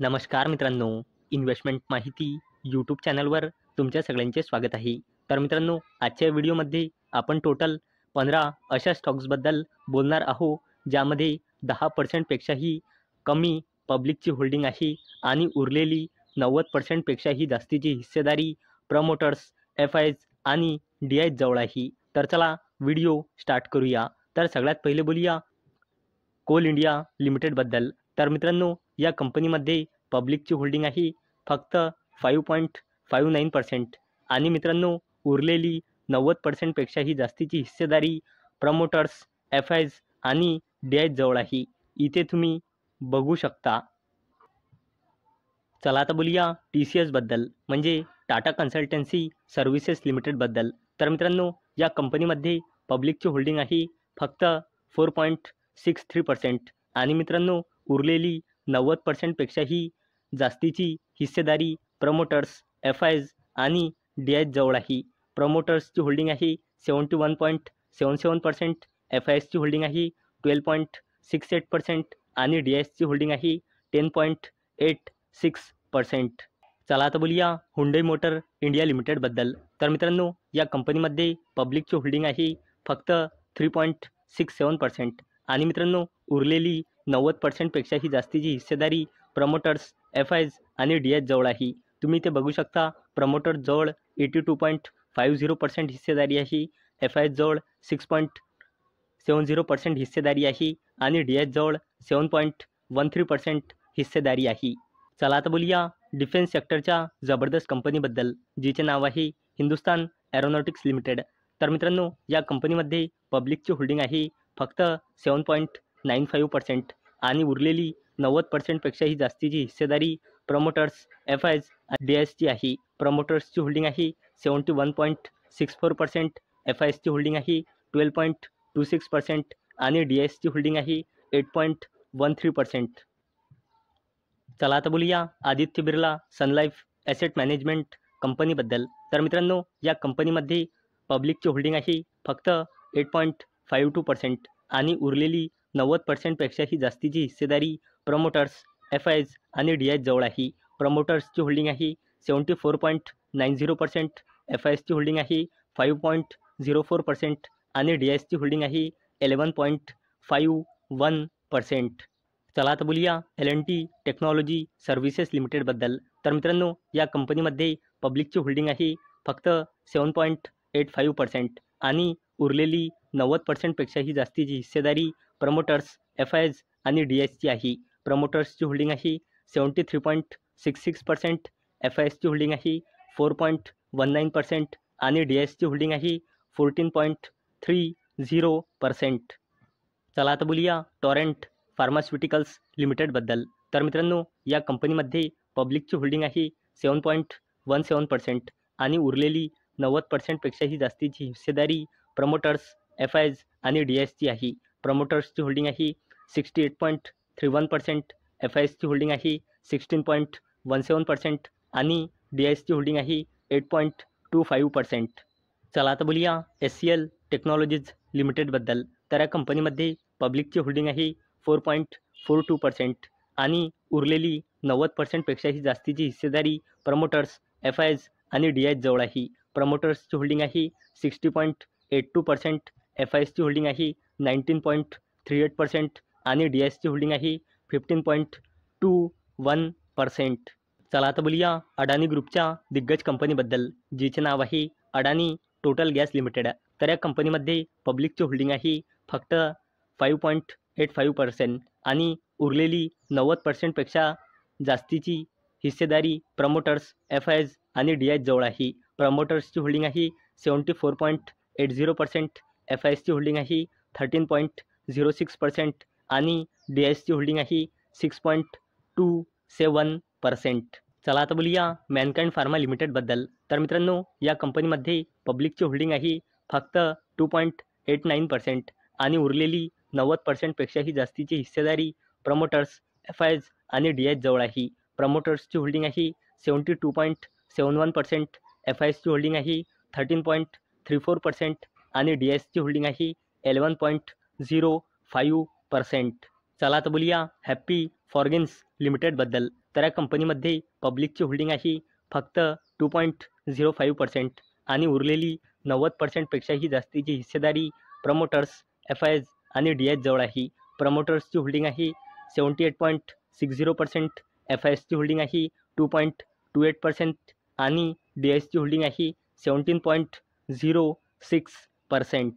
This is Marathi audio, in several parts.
नमस्कार मित्रांनो, इन्व्हेस्टमेंट माहिती यूट्यूब चॅनलवर तुमच्या सगळ्यांचे स्वागत आहे. तर मित्रांनो, आजच्या व्हिडिओमध्ये आपण टोटल 15 अशा स्टॉक्सबद्दल बोलणार आहोत, ज्यामध्ये 10% पेक्षाही कमी पब्लिकची होल्डिंग आहे आणि उरलेली 90% पेक्षाही जास्तीची हिस्सेदारी प्रमोटर्स, एफ-आयज आणि डी-आयज जवळ आहे. तर चला व्हिडिओ स्टार्ट करूया. तर सगळ्यात पहिले बोलूया कोल इंडिया लिमिटेडबद्दल. तर मित्रांनो, या कंपनीमध्ये पब्लिकची होल्डिंग आहे फक्त 5.59% आणि मित्रांनो उरलेली 90% पेक्षाही जास्तीची हिस्सेदारी प्रमोटर्स, एफ-आयज आणि डी-आयज जवळ आहे. इथे तुम्ही बघू शकता. चला आता बोलूया TCSबद्दल, म्हणजे टाटा कन्सल्टन्सी सर्व्हिसेस लिमिटेडबद्दल. तर मित्रांनो, या कंपनीमध्ये पब्लिकची होल्डिंग आहे फक्त 4.63% आणि मित्रांनो उरलेली 90% पेक्षाही जास्तीची हिस्सेदारी प्रमोटर्स, एफ-आयज आणि डी-आयज जवळ आहे. प्रमोटर्सची होल्डिंग आहे 71.77%, एफ-आयजची होल्डिंग आहे 12.68% आणि डी-आयजची होल्डिंग आहे 10.86%. चला आता बोलूया हुंडई मोटर इंडिया लिमिटेडबद्दल. तर मित्रांनो, या कंपनीमध्ये पब्लिकची होल्डिंग आहे फक्त 3.67% आणि मित्रांनो उरलेली 90% पेक्षाही जास्तीची हिस्सेदारी प्रमोटर्स, एफ-आयज आणि डी-आयज जवळ आहे. तुम्ही ते बघू शकता. प्रमोटर्स जवळ 82.50% हिस्सेदारी आहे, एफ-आयज जवळ 6.70% हिस्सेदारी आहे आणि डी-आयज जवळ 7.13% हिस्सेदारी आहे. चला आता बोलूया डिफेन्स सेक्टरच्या जबरदस्त कंपनीबद्दल, जिचे नाव आहे हिंदुस्तान एरोनॉटिक्स लिमिटेड. तर मित्रांनो, या कंपनीमध्ये पब्लिकची होल्डिंग आहे फक्त 7.95% आणि उरलेली 90% पेक्षाही जास्तीची हिस्सेदारी प्रमोटर्स, एफ-आयज आणि डी-आयजची आहे. प्रमोटर्सची होल्डिंग आहे 71.64%, एफ-आयजची होल्डिंग आहे 12.26% आणि डी-आयजची होल्डिंग आहे 8.13%. चला आता बोलूया आदित्य बिर्ला सन लाईफ ॲसेट मॅनेजमेंट कंपनीबद्दल. तर मित्रांनो, या कंपनीमध्ये पब्लिकची होल्डिंग आहे फक्त 8.52% आणि उरलेली 90% पेक्षाही जास्तीची हिस्सेदारी प्रमोटर्स, एफ-आयज आणि डी-आयज जवळ आहे. प्रमोटर्सची होल्डिंग आहे 74.90%, एफ-आयजची होल्डिंग आहे 5.04% आणि डी-आयजची होल्डिंग आहे 11.51%. चला आता बोलूया L&T टेक्नॉलॉजी सर्व्हिसेस लिमिटेडबद्दल. तर मित्रांनो, या कंपनीमध्ये पब्लिकची होल्डिंग आहे फक्त 7.85% आणि उरलेली 90% पेक्षाही जास्तीची हिस्सेदारी प्रमोटर्स, एफ-आयज आणि डी-आयजची आहे. प्रमोटर्सची होल्डिंग आहे 73.66%, एफ-आयजची होल्डिंग आहे 4.19% आणि डी-आयजची होल्डिंग आहे 14.30%. चला आता बोलूया टॉरेंट फार्मास्युटिकल्स लिमिटेडबद्दल. तर मित्रांनो, या कंपनीमध्ये पब्लिकची होल्डिंग आहे 7.17% आणि उरलेली 90% पेक्षाही जास्तीची हिस्सेदारी प्रमोटर्स, एफ-आयज आणि डी-आयजची आहे. प्रमोटर्सची होल्डिंग आहे 68.31%, एफ-आयजची होल्डिंग आहे 16.17% आणि डी-आयजची होल्डिंग आहे 8.25%. चला आता बोलूया SCL टेक्नॉलॉजीज लिमिटेडबद्दल. तर या कंपनीमध्ये पब्लिकची होल्डिंग आहे 4.42% आणि उरलेली 90% पेक्षाही जास्तीची हिस्सेदारी प्रमोटर्स, एफ-आयज आणि डी-आयज जवळ आहे. प्रमोटर्सची होल्डिंग आहे 60.82%, एफ-आयजची होल्डिंग आहे 19.38% आणि डी-आयजची होल्डिंग आहे 15.21%. चला आता बोलूया अडानी ग्रुपच्या दिग्गज कंपनीबद्दल, जिचे नाव आहे अडानी टोटल गॅस लिमिटेड. तर या कंपनीमध्ये पब्लिकची होल्डिंग आहे फक्त 5.85% आणि उरलेली 90% पेक्षा जास्तीची हिस्सेदारी प्रमोटर्स, एफ-आयज आणि डी-आयज जवळ आहे. प्रमोटर्सची होल्डिंग आहे 74.80%, एफ-आयजची होल्डिंग आहे 13.06% आणि डी-आयजची होल्डिंग आहे 6.27%. चला आता बोलूया मॅनकाइंड फार्मा लिमिटेडबद्दल. तर मित्रांनो, या कंपनीमध्ये पब्लिकची होल्डिंग आहे फक्त 2.89% आणि उरलेली 90% पेक्षाही जास्तीची हिस्सेदारी प्रमोटर्स, एफ-आयज आणि डी-आयज जवळ आहे. प्रमोटर्सची होल्डिंग आहे 72.71%, एफ-आयजची होल्डिंग आहे 13.34% आणि डी-आयजची होल्डिंग आहे 11.05%. चला आता बोलूया हॅप्पी फॉर्गेन्स लिमिटेडबद्दल. तर या कंपनीमध्ये पब्लिकची होल्डिंग आहे फक्त 2.05% आणि उरलेली 90%पेक्षाही जास्तीची हिस्सेदारी प्रमोटर्स, एफ-आयज आणि डी-आयज जवळ आहे. प्रमोटर्सची होल्डिंग आहे 78.60%, एफ-आयजची होल्डिंग आहे 2.28% आणि डी-आयजची होल्डिंग आहे 17.06%.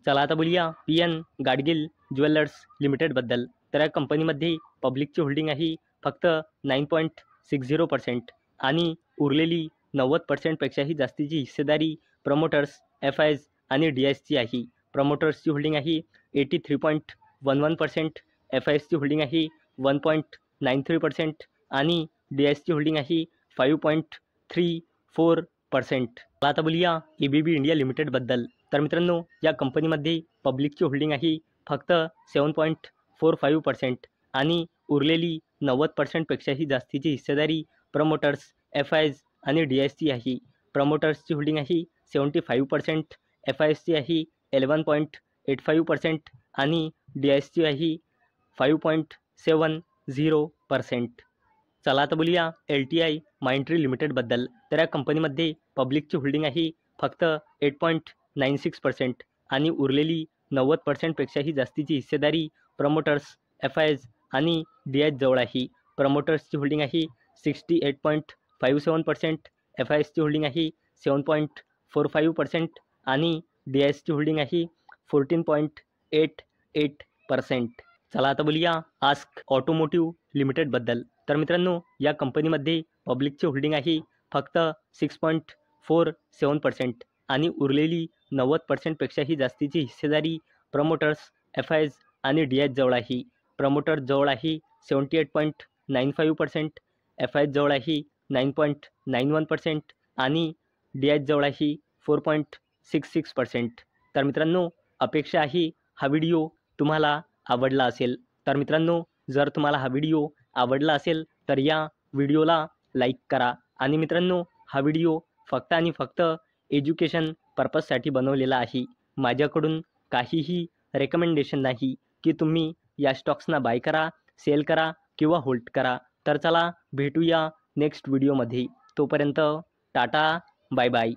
चला आता बोलूया पी-एन गाडगिल ज्वेलर्स लिमिटेडबद्दल. तर या कंपनीमध्ये पब्लिकची होल्डिंग आहे फक्त 9.60% आणि उरलेली 90%पेक्षाही जास्तीची हिस्सेदारी प्रमोटर्स, एफ-आयज आणि डी-आयजची आहे. प्रमोटर्सची होल्डिंग आहे 83.11%, एफ-आयजची होल्डिंग आहे 1.93% आणि डी-आयजची होल्डिंग आहे 5.34%. आता बोलूया ABB इंडिया लिमिटेडबद्दल. तर मित्रांनो, या कंपनीमध्ये पब्लिकची होल्डिंग आहे फक्त 7.45% आणि उरलेली 90%पेक्षाही जास्तीची हिस्सेदारी प्रमोटर्स, एफ-आयज आणि डी-आयजची आहे. प्रमोटर्सची होल्डिंग आहे 75%, एफ-आयजची आहे 11.85% आणि डी-आयजची आहे 5.70%. चला आता बोलूया LTI माइंडट्री लिमिटेडबद्दल. तर या कंपनीमध्ये पब्लिकची होल्डिंग आहे फक्त 8.96% आणि उरलेली 90%पेक्षाही जास्तीची हिस्सेदारी प्रमोटर्स, एफ-आयज आणि डी-आयज जवळ आहे. प्रमोटर्सची होल्डिंग आहे 68.57%, एफ-आयजची होल्डिंग आहे 7.45% आणि डी-आयजची होल्डिंग आहे 14.88%. चला आता बोलूया आस्क ऑटोमोटिव्ह लिमिटेडबद्दल. तर मित्रांनो, या कंपनीमध्ये पब्लिकची होल्डिंग आहे फक्त 6.47% आणि उरलेली 90%पेक्षाही जास्तीची हिस्सेदारी प्रमोटर्स, एफ-आयज आणि डी-आयज जवळ आहे. प्रमोटर्स जवळ आहे 78.95%, एफ-आयज जवळ आहे 9.91% आणि डी-आयज जवळ आहे 4.66%. तर मित्रांनो, अपेक्षा आहे हा व्हिडिओ तुम्हाला आवडला असेल. तर मित्रांनो, जर तुम्हाला हा व्हिडिओ आवडला असेल तर या व्हिडिओला लाईक करा. आणि मित्रांनो, हा व्हिडिओ फक्त आणि फक्त एज्युकेशन पर्पजसाठी बनवलेला आहे. माझ्याकडून काहीही रेकमेंडेशन नाही की तुम्ही या स्टॉक्सना बाय करा, सेल करा किंवा होल्ड करा. तर चला भेटूया नेक्स्ट व्हिडिओमध्ये. तोपर्यंत टाटा, बाय बाय.